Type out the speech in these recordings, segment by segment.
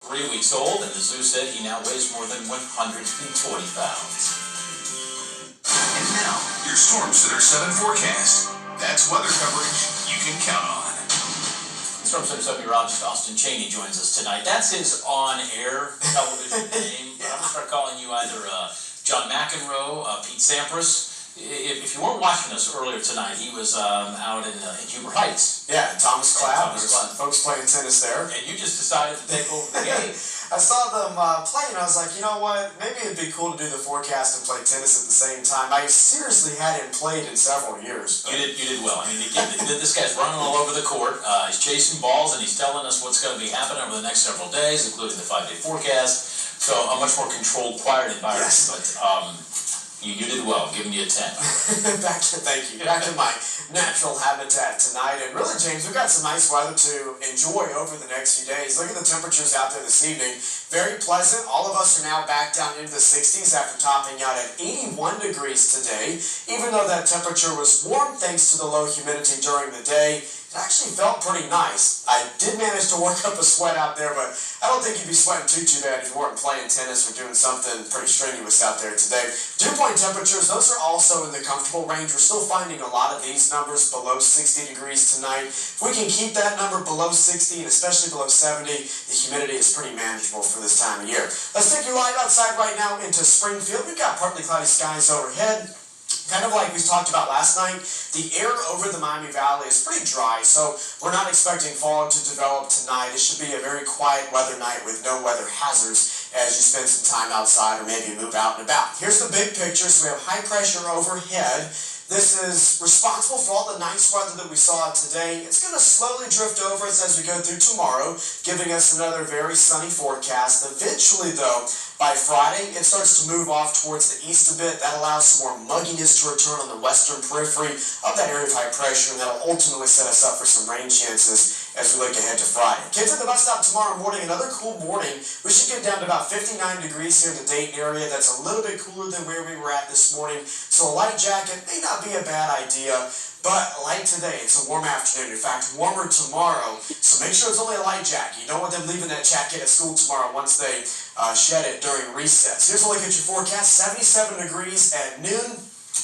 3 weeks old, and the zoo said he now weighs more than 120 pounds. And now, your Storm Center 7 forecast. That's weather coverage you can count on. Storm Center 7 meteorologist Austin Chaney joins us tonight. That's his on-air television name. But I'm going to start calling you either John McEnroe, Pete Sampras. If you weren't watching us earlier tonight, he was out in Huber Heights. Yeah, Thomas Cloud. There's some folks playing tennis there. And you just decided to take over the game. I saw them playing, and I was like, you know what? Maybe it'd be cool to do the forecast and play tennis at the same time. I seriously hadn't played in several years. You did well. I mean, this guy's running all over the court. He's chasing balls, and he's telling us what's going to be happening over the next several days, including the 5-day forecast. So a much more controlled, quiet environment. Yes. But you did well, giving you a 10. Thank you. Back to my natural habitat tonight. And really, James, we've got some nice weather to enjoy over the next few days. Look at the temperatures out there this evening. Very pleasant. All of us are now back down into the 60s after topping out at 81 degrees today. Even though that temperature was warm thanks to the low humidity during the day, it actually felt pretty nice. I did manage to work up a sweat out there, but I don't think you'd be sweating too bad if you weren't playing tennis or doing something pretty strenuous out there today. Dew point temperatures, those are also in the comfortable range. We're still finding a lot of these numbers below 60 degrees tonight. If we can keep that number below 60 and especially below 70, the humidity is pretty manageable for this time of year. Let's take your light outside right now into Springfield. We've got partly cloudy skies overhead. Kind of like we talked about last night, the air over the Miami Valley is pretty dry, so we're not expecting fog to develop tonight. It should be a very quiet weather night with no weather hazards as you spend some time outside or maybe move out and about. Here's the big picture. So we have high pressure overhead. This is responsible for all the nice weather that we saw today. It's going to slowly drift over us as we go through tomorrow, giving us another very sunny forecast. Eventually, though, by Friday, it starts to move off towards the east a bit. That allows some more mugginess to return on the western periphery of that area of high pressure, and that'll ultimately set us up for some rain chances as we look ahead to Friday. Kids at the bus stop tomorrow morning, another cool morning. We should get down to about 59 degrees here in the Dayton area. That's a little bit cooler than where we were at this morning, so a light jacket may not be a bad idea. But like today, it's a warm afternoon. In fact, warmer tomorrow. So make sure it's only a light jacket. You don't want them leaving that jacket at school tomorrow once they shed it during recess. Here's a look at your forecast. 77 degrees at noon.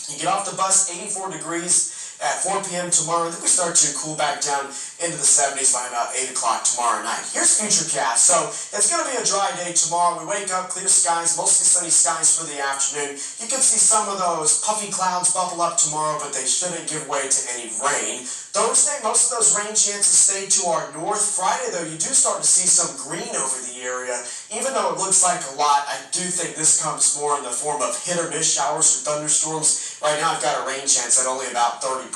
You get off the bus, 84 degrees at 4 p.m. tomorrow. Then we start to cool back down into the 70s by about 8 o'clock tomorrow night. Here's Futurecast. So it's going to be a dry day tomorrow. We wake up, clear skies, mostly sunny skies for the afternoon. You can see some of those puffy clouds bubble up tomorrow, but they shouldn't give way to any rain. Thursday, most of those rain chances stay to our north. Friday, though, you do start to see some green over the area. Even though it looks like a lot, I do think this comes more in the form of hit or miss showers or thunderstorms. Right now, I've got a rain chance at only about 30%.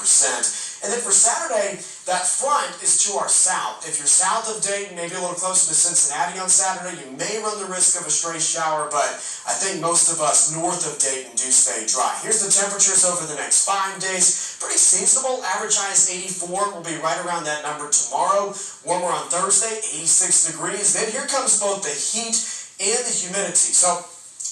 And then for Saturday, that front is to our south. If you're south of Dayton, maybe a little closer to Cincinnati on Saturday, you may run the risk of a stray shower, but I think most of us north of Dayton do stay dry. Here's the temperatures over the next 5 days. Pretty seasonable. Average high is 84. We'll be right around that number tomorrow. Warmer on Thursday, 86 degrees. Then here comes both the heat and the humidity. So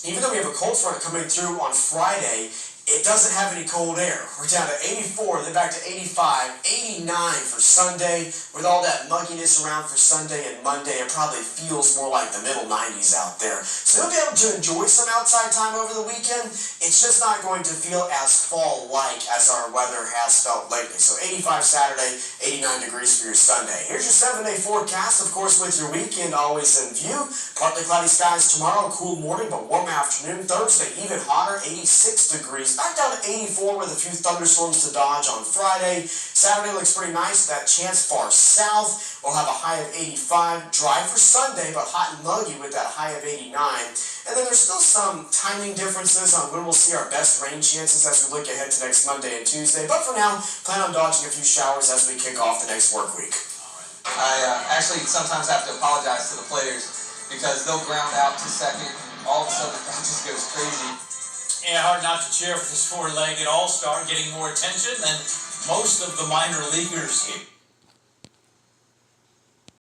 even though we have a cold front coming through on Friday, it doesn't have any cold air. We're down to 84, then back to 85, 89 for Sunday. With all that mugginess around for Sunday and Monday, it probably feels more like the middle 90s out there. So you'll be able to enjoy some outside time over the weekend. It's just not going to feel as fall-like as our weather has felt lately. So 85 Saturday, 89 degrees for your Sunday. Here's your 7-day forecast, of course, with your weekend always in view. Partly cloudy skies tomorrow, cool morning, but warm afternoon. Thursday, even hotter, 86 degrees. Back down to 84 with a few thunderstorms to dodge on Friday. Saturday looks pretty nice. That chance far south. We'll have a high of 85. Dry for Sunday, but hot and muggy with that high of 89. And then there's still some timing differences on when we'll see our best rain chances as we look ahead to next Monday and Tuesday. But for now, plan on dodging a few showers as we kick off the next work week. I actually sometimes have to apologize to the players because they'll ground out to second and all of a sudden the crowd just goes crazy. Yeah, hard not to cheer for this four-legged all-star getting more attention than most of the minor leaguers here.